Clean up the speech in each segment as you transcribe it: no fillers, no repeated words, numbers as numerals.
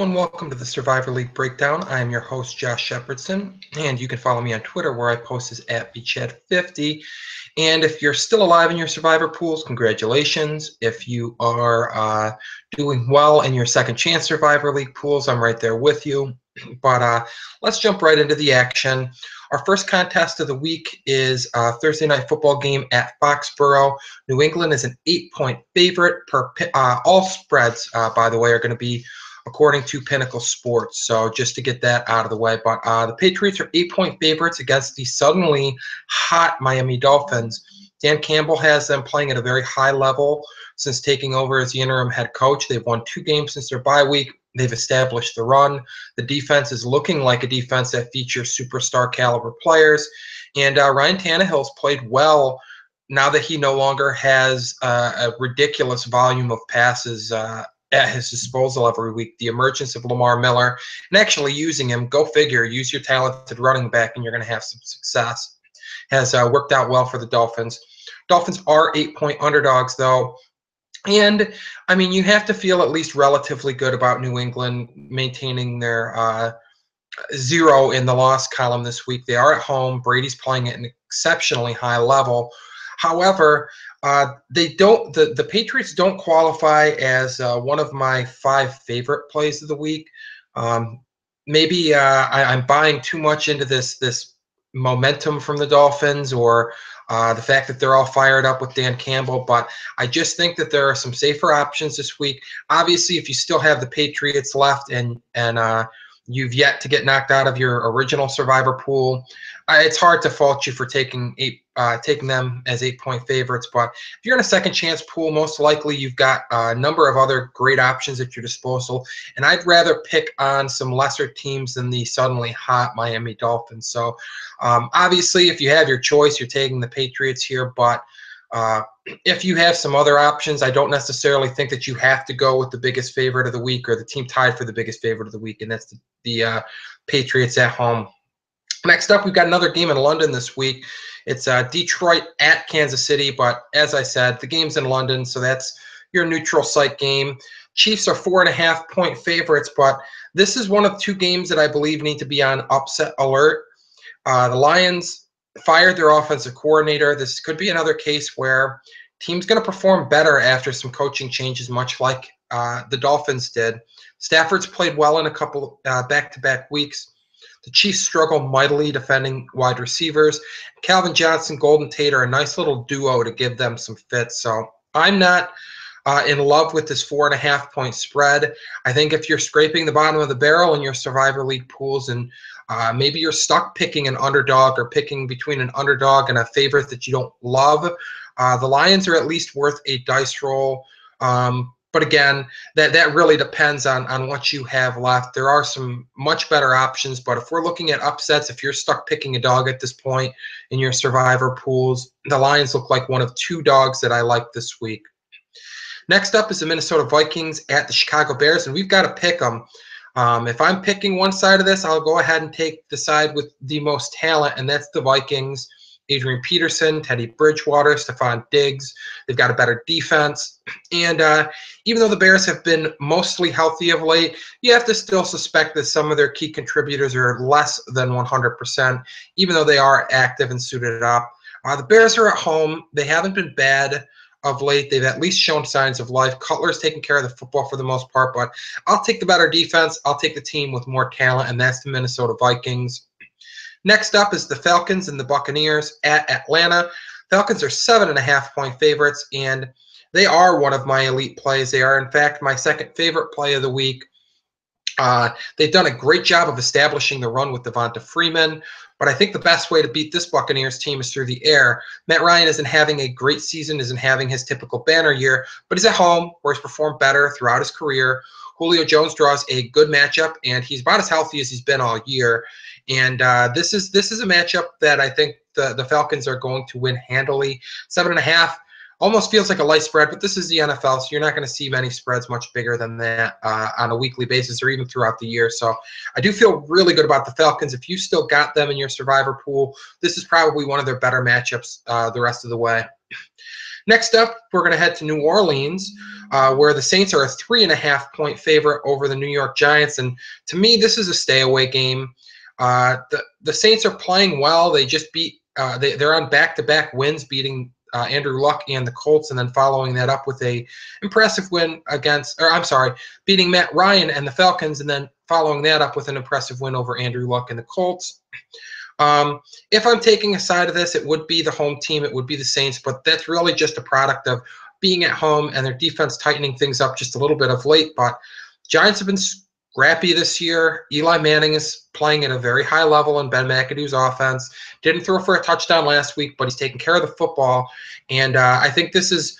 Hello and welcome to the Survivor League Breakdown. I am your host, Josh Shepherdson, and you can follow me on Twitter where I post is at BChad50. And if you're still alive in your Survivor pools, congratulations. If you are doing well in your Second Chance Survivor League pools, I'm right there with you. But let's jump right into the action. Our first contest of the week is a Thursday night football game at Foxborough. New England is an 8-point favorite. All spreads, by the way, are going to be according to Pinnacle Sports. So just to get that out of the way. But the Patriots are 8-point favorites against the suddenly hot Miami Dolphins. Dan Campbell has them playing at a very high level since taking over as the interim head coach. They've won 2 games since their bye week. They've established the run. The defense is looking like a defense that features superstar caliber players. And Ryan Tannehill's played well now that he no longer has a ridiculous volume of passes at his disposal every week. The emergence of Lamar Miller and actually using him, go figure, use your talented running back and you're going to have some success, has worked out well for the Dolphins. Dolphins are 8-point underdogs, though. And, I mean, you have to feel at least relatively good about New England maintaining their 0 in the loss column this week. They are at home. Brady's playing at an exceptionally high level. However, the Patriots don't qualify as one of my 5 favorite plays of the week. Maybe I'm buying too much into this momentum from the Dolphins or the fact that they're all fired up with Dan Campbell, but I just think that there are some safer options this week. Obviously, if you still have the Patriots left and you've yet to get knocked out of your original Survivor pool, it's hard to fault you for taking them as 8-point favorites. But if you're in a second chance pool, most likely you've got a number of other great options at your disposal. And I'd rather pick on some lesser teams than the suddenly hot Miami Dolphins. So obviously, if you have your choice, you're taking the Patriots here. But if you have some other options, I don't necessarily think that you have to go with the biggest favorite of the week or the team tied for the biggest favorite of the week, and that's the Patriots at home. Next up, we've got another game in London this week. It's Detroit at Kansas City, but as I said, the game's in London, so that's your neutral site game. Chiefs are 4.5-point favorites, but this is one of 2 games that I believe need to be on upset alert. The Lions fired their offensive coordinator. This could be another case where team's going to perform better after some coaching changes, much like the Dolphins did. Stafford's played well in a couple back-to-back weeks. The Chiefs struggle mightily defending wide receivers. Calvin Johnson, Golden Tate are a nice little duo to give them some fits. So I'm not in love with this 4.5-point spread. I think if you're scraping the bottom of the barrel in your Survivor League pools and maybe you're stuck picking an underdog or picking between an underdog and a favorite that you don't love, the Lions are at least worth a dice roll. But again, that really depends on what you have left. There are some much better options, but if we're looking at upsets, if you're stuck picking a dog at this point in your Survivor pools, the Lions look like one of 2 dogs that I like this week. Next up is the Minnesota Vikings at the Chicago Bears, and we've got to pick them. If I'm picking one side of this, I'll go ahead and take the side with the most talent, and that's the Vikings. Adrian Peterson, Teddy Bridgewater, Stephon Diggs. They've got a better defense. And even though the Bears have been mostly healthy of late, you have to still suspect that some of their key contributors are less than 100%, even though they are active and suited up. The Bears are at home. They haven't been bad of late. They've at least shown signs of life. Cutler's taking care of the football for the most part, but I'll take the better defense. I'll take the team with more talent, and that's the Minnesota Vikings. Next up is the Falcons and the Buccaneers at Atlanta. Falcons are 7.5-point favorites, and they are one of my elite plays. They are, in fact, my second favorite play of the week. They've done a great job of establishing the run with Devonta Freeman, but I think the best way to beat this Buccaneers team is through the air. Matt Ryan isn't having a great season, isn't having his typical banner year, but he's at home where he's performed better throughout his career. Julio Jones draws a good matchup, and he's about as healthy as he's been all year. And this is a matchup that I think the Falcons are going to win handily. 7.5 almost feels like a light spread, but this is the NFL, so you're not going to see many spreads much bigger than that on a weekly basis or even throughout the year. So I do feel really good about the Falcons. If you still got them in your Survivor pool, this is probably one of their better matchups the rest of the way. Next up, we're going to head to New Orleans, where the Saints are a 3.5-point favorite over the New York Giants. And to me, this is a stay-away game. The Saints are playing well. They just beat they're on back-to-back wins, beating Andrew Luck and the Colts, and then following that up with a impressive win beating Matt Ryan and the Falcons, and then following that up with an impressive win over Andrew Luck and the Colts. If I'm taking a side of this, it would be the home team. It would be the Saints, but that's really just a product of being at home and their defense tightening things up just a little bit of late. But Giants have been scrappy this year. Eli Manning is playing at a very high level in Ben McAdoo's offense. Didn't throw for a touchdown last week, but he's taking care of the football. And I think this is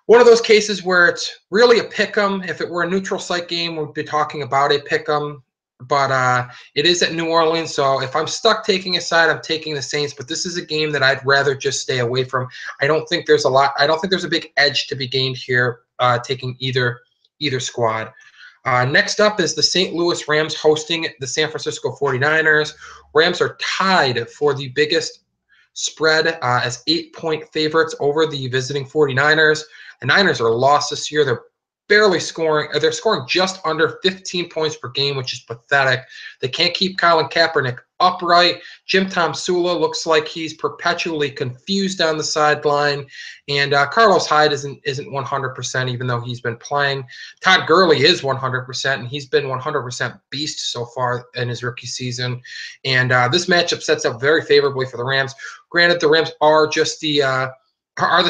one of those cases where it's really a pick-em. If it were a neutral site game, we'd be talking about a pick-em. But it is at New Orleans, so if I'm stuck taking a side, I'm taking the Saints. But this is a game that I'd rather just stay away from. I don't think there's a big edge to be gained here, taking either squad. Next up is the St. Louis Rams hosting the San Francisco 49ers. Rams are tied for the biggest spread as 8-point favorites over the visiting 49ers. The Niners are lost this year. They're barely scoring. They're scoring just under 15 points per game, which is pathetic. They can't keep Colin Kaepernick upright. Jim Tomsula looks like he's perpetually confused on the sideline. And Carlos Hyde isn't 100%, even though he's been playing. Todd Gurley is 100%, and he's been 100% beast so far in his rookie season. And this matchup sets up very favorably for the Rams. Granted, the Rams are just the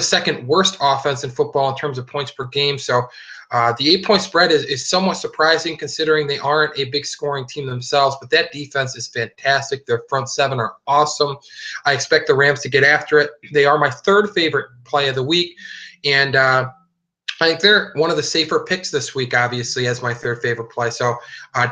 second worst offense in football in terms of points per game. So the 8-point spread is somewhat surprising considering they aren't a big scoring team themselves, but that defense is fantastic. Their front seven are awesome. I expect the Rams to get after it. They are my third favorite play of the week, and I think they're one of the safer picks this week, obviously, as my third favorite play. So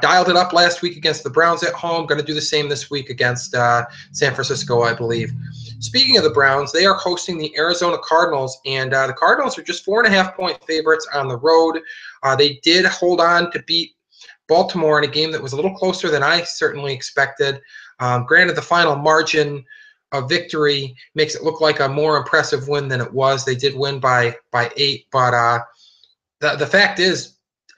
dialed it up last week against the Browns at home. Going to do the same this week against San Francisco, I believe. Speaking of the Browns, they are hosting the Arizona Cardinals, and the Cardinals are just 4.5-point favorites on the road. They did hold on to beat Baltimore in a game that was a little closer than I certainly expected. Granted, the final margin of victory makes it look like a more impressive win than it was. They did win by 8, but the fact is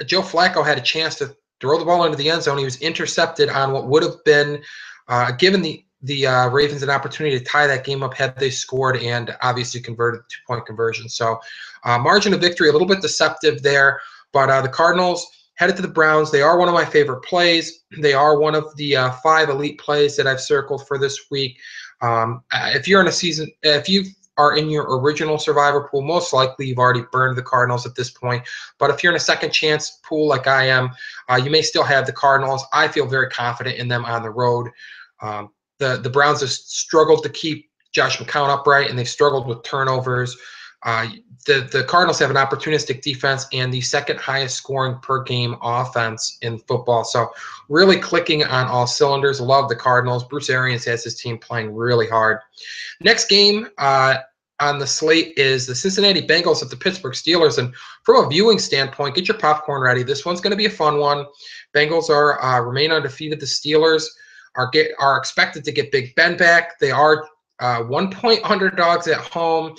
Joe Flacco had a chance to throw the ball into the end zone. He was intercepted on what would have been given the Ravens an opportunity to tie that game up had they scored, and obviously converted the 2-point conversion. So margin of victory a little bit deceptive there, but the Cardinals headed to the Browns. They are one of my favorite plays. They are one of the 5 elite plays that I've circled for this week. If you are in your original survivor pool, most likely you've already burned the Cardinals at this point. But if you're in a second chance pool like I am, you may still have the Cardinals. I feel very confident in them on the road. The Browns have struggled to keep Josh McCown upright, and they've struggled with turnovers. The Cardinals have an opportunistic defense and the second highest scoring per game offense in football. So really clicking on all cylinders. Love the Cardinals. Bruce Arians has his team playing really hard. Next game on the slate is the Cincinnati Bengals at the Pittsburgh Steelers. And from a viewing standpoint, get your popcorn ready. This one's going to be a fun one. Bengals remain undefeated. The Steelers are expected to get Big Ben back. They are 1-point underdogs at home.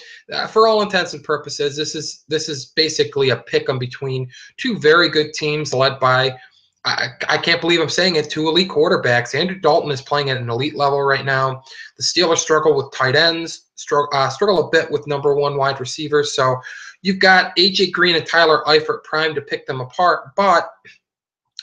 For all intents and purposes, this is basically a pick-em between two very good teams led by, I can't believe I'm saying it, 2 elite quarterbacks. Andrew Dalton is playing at an elite level right now. The Steelers struggle with tight ends, struggle a bit with number 1 wide receivers. So you've got A.J. Green and Tyler Eifert primed to pick them apart, but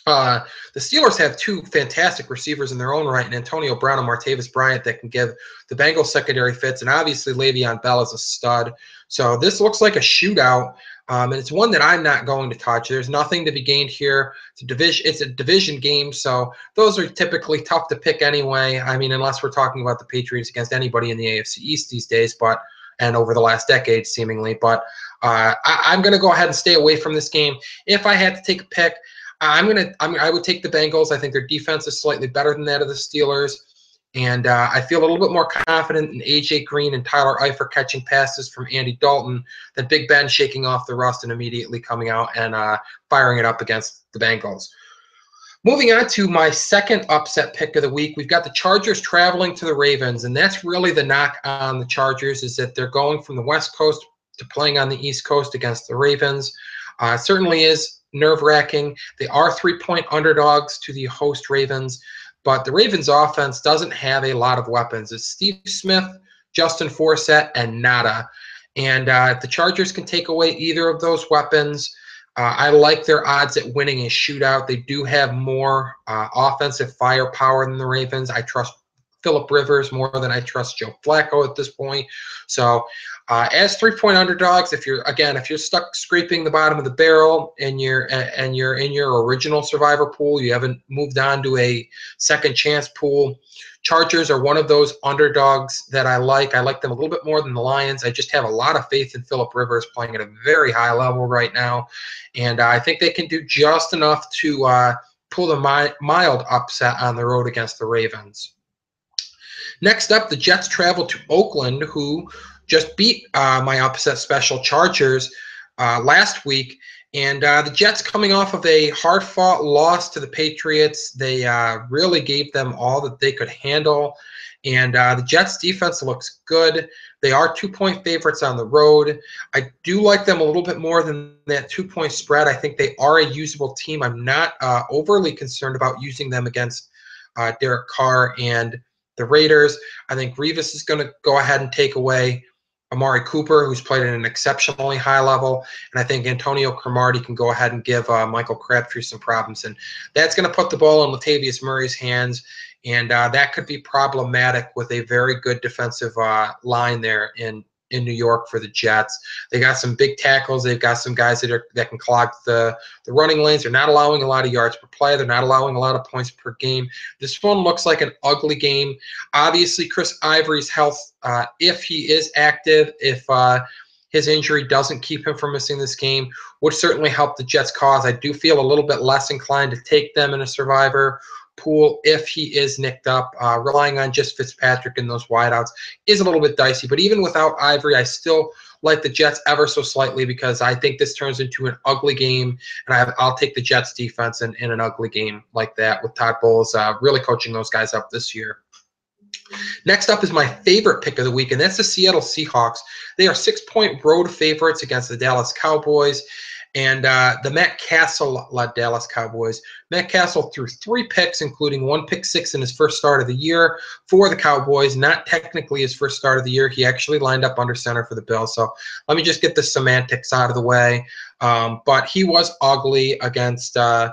the Steelers have 2 fantastic receivers in their own right, and Antonio Brown and Martavis Bryant that can give the Bengals secondary fits, and obviously Le'Veon Bell is a stud. So this looks like a shootout, and it's one that I'm not going to touch. There's nothing to be gained here. It's a division game, so those are typically tough to pick anyway. I mean, unless we're talking about the Patriots against anybody in the AFC East these days, and over the last decade seemingly. But I'm going to go ahead and stay away from this game. If I had to take a pick, I would take the Bengals. I think their defense is slightly better than that of the Steelers, and I feel a little bit more confident in A.J. Green and Tyler Eifert catching passes from Andy Dalton than Big Ben shaking off the rust and immediately coming out and firing it up against the Bengals. Moving on to my second upset pick of the week, we've got the Chargers traveling to the Ravens, and that's really the knock on the Chargers, is that they're going from the West Coast to playing on the East Coast against the Ravens. Certainly is nerve-wracking. They are 3-point underdogs to the host Ravens, but the Ravens offense doesn't have a lot of weapons. It's Steve Smith, Justin Forsett, and nada. And if the Chargers can take away either of those weapons, I like their odds at winning a shootout. They do have more offensive firepower than the Ravens. I trust Phillip Rivers more than I trust Joe Flacco at this point. So as 3-point underdogs, if you're stuck scraping the bottom of the barrel and you're in your original survivor pool, you haven't moved on to a second chance pool. Chargers are one of those underdogs that I like. I like them a little bit more than the Lions. I just have a lot of faith in Phillip Rivers playing at a very high level right now, and I think they can do just enough to pull the mild upset on the road against the Ravens. Next up, the Jets travel to Oakland, who just beat my upset special Chargers last week. And the Jets, coming off of a hard-fought loss to the Patriots, they really gave them all that they could handle. And the Jets' defense looks good. They are 2-point favorites on the road. I do like them a little bit more than that 2-point spread. I think they are a usable team. I'm not overly concerned about using them against Derek Carr and the Raiders. I think Revis is going to go ahead and take away Amari Cooper, who's played at an exceptionally high level, and I think Antonio Cromartie can go ahead and give Michael Crabtree some problems, and that's going to put the ball in Latavius Murray's hands, and that could be problematic with a very good defensive line there in New York for the Jets. They got some big tackles. They've got some guys that can clog the running lanes. They're not allowing a lot of yards per play. They're not allowing a lot of points per game. This one looks like an ugly game. Obviously, Chris Ivory's health, if he is active, if his injury doesn't keep him from missing this game, would certainly help the Jets' cause. I do feel a little bit less inclined to take them in a survivor pool if he is nicked up. Relying on just Fitzpatrick and those wideouts is a little bit dicey, but even without Ivory, I still like the Jets ever so slightly because I think this turns into an ugly game, and I'll take the Jets defense in an ugly game like that with Todd Bowles really coaching those guys up this year. Next up is my favorite pick of the week, and that's the Seattle Seahawks. They are 6-point road favorites against the Dallas Cowboys. And the Matt Castle-led Dallas Cowboys. Matt Castle threw 3 picks, including 1 pick six in his first start of the year for the Cowboys. Not technically his first start of the year. He actually lined up under center for the Bills. So let me just get the semantics out of the way. But he was ugly against the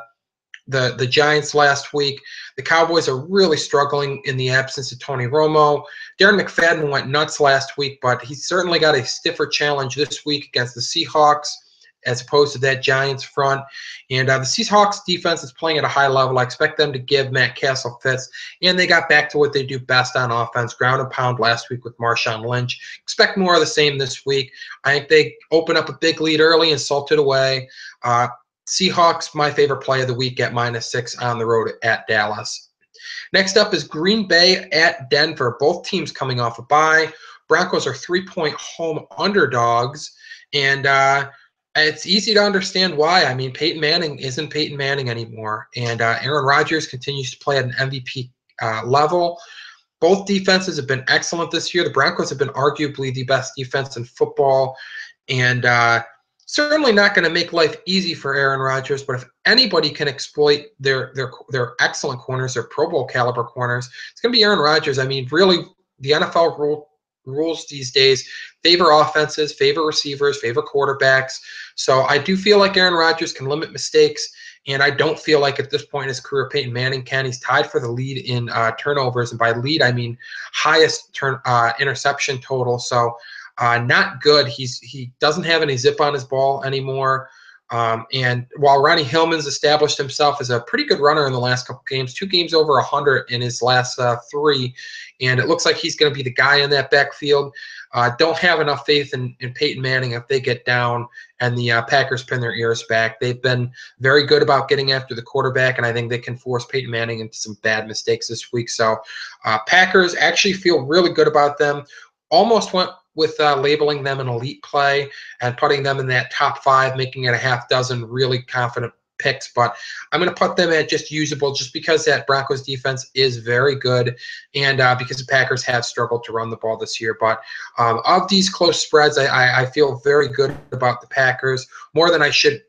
Giants last week. The Cowboys are really struggling in the absence of Tony Romo. Darren McFadden went nuts last week, but he certainly got a stiffer challenge this week against the Seahawks, as opposed to that Giants front. And the Seahawks defense is playing at a high level. I expect them to give Matt Castle fits, and they got back to what they do best on offense, ground and pound last week with Marshawn Lynch. Expect more of the same this week. I think they open up a big lead early and salt it away. Seahawks, my favorite play of the week at -6 on the road at Dallas. Next up is Green Bay at Denver. Both teams coming off a bye. Broncos are 3-point home underdogs, and it's easy to understand why. I mean, Peyton Manning isn't Peyton Manning anymore, and Aaron Rodgers continues to play at an MVP level. Both defenses have been excellent this year. The Broncos have been arguably the best defense in football, and certainly not going to make life easy for Aaron Rodgers. But if anybody can exploit their excellent corners, their Pro Bowl caliber corners, it's going to be Aaron Rodgers. I mean, really, the NFL rules these days favor offenses, favor receivers, favor quarterbacks. So I do feel like Aaron Rodgers can limit mistakes, and I don't feel like at this point in his career Peyton Manning can. He's tied for the lead in turnovers, and by lead I mean highest interception total. So not good. He doesn't have any zip on his ball anymore. And while Ronnie Hillman's established himself as a pretty good runner in the last couple games, 2 games over 100 in his last 3, and it looks like he's going to be the guy in that backfield. Don't have enough faith in Peyton Manning if they get down and the Packers pin their ears back. They've been very good about getting after the quarterback, and I think they can force Peyton Manning into some bad mistakes this week. So Packers actually feel really good about them. Almost went with labeling them an elite play and putting them in that top 5, making it a half dozen really confident picks, but I'm going to put them at just usable just because that Broncos defense is very good and because the Packers have struggled to run the ball this year. But of these close spreads, I feel very good about the Packers, more than I should,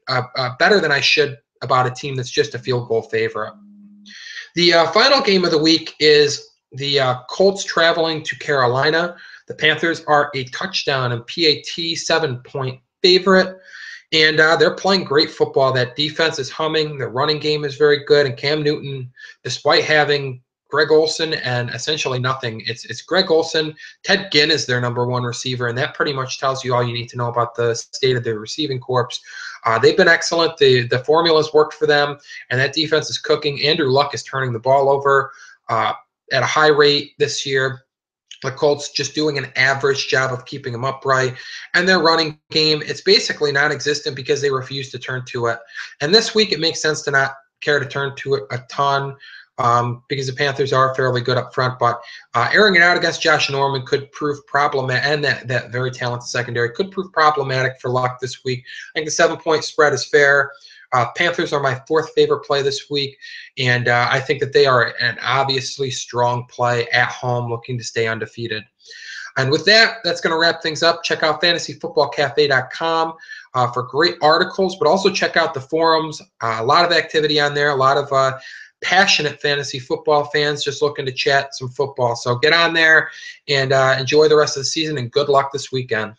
better than I should about a team that's just a field goal favorite. The final game of the week is the Colts traveling to Carolina. The Panthers are a touchdown and PAT 7-point favorite, and they're playing great football. That defense is humming. The running game is very good, and Cam Newton, despite having Greg Olsen and essentially nothing, it's Greg Olsen. Ted Ginn is their #1 receiver, and that pretty much tells you all you need to know about the state of their receiving corps. They've been excellent. The formula's worked for them, and that defense is cooking. Andrew Luck is turning the ball over at a high rate this year. The Colts just doing an average job of keeping them upright. And their running game, it's basically non-existent because they refuse to turn to it. And this week, it makes sense to not care to turn to it a ton because the Panthers are fairly good up front. But airing it out against Josh Norman could prove problematic, and that very talented secondary could prove problematic for Luck this week. I think the 7-point spread is fair. Panthers are my 4th favorite play this week, and I think that they are an obviously strong play at home looking to stay undefeated. And with that, that's going to wrap things up. Check out fantasyfootballcafe.com for great articles, but also check out the forums. A lot of activity on there, a lot of passionate fantasy football fans just looking to chat some football. So get on there and enjoy the rest of the season, and good luck this weekend.